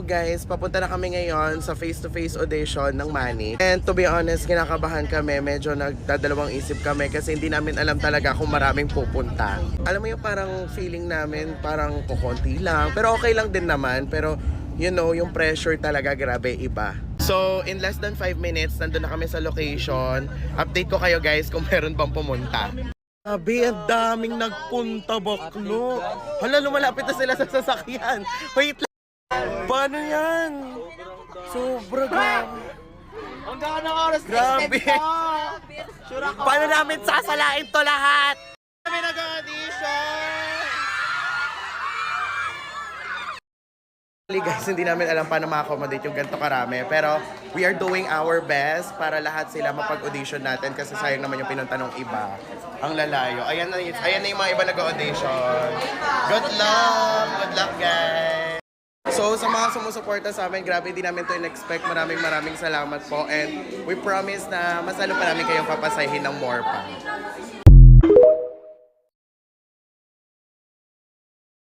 guys, papunta na kami ngayon sa face-to-face audition ng Manny. And to be honest, kinakabahan kami. Medyo nagdadalawang isip kami kasi hindi namin alam talaga kung maraming pupunta. Alam mo yung parang feeling namin, parang kukunti lang. Pero okay lang din naman. Pero you know, yung pressure talaga grabe iba. So, in less than 5 minutes, nandun na kami sa location. Update ko kayo guys kung meron bang pumunta. Sabi, ang daming nagpunta, baklo. Hala, lumalapit na sila sa sasakyan. Wait lang. Paano yan? Sobra grabe. Hanggang anong oras Grabe. Paano namin sasalain to lahat? kami nag-audition? Guys, hindi namin alam paano ma-accommodate yung ganito karami. Pero we are doing our best para lahat sila mapag-audition natin kasi sayang naman yung pinunta ng iba. Ang lalayo. Ayan na yung mga iba nag-audition. Good luck! Good luck, guys! So, sa mga sumusuporta sa amin, grabe, hindi namin to in-expect. Maraming salamat po. And we promise na mas lalo pa namin kayong papasahin ng more pa.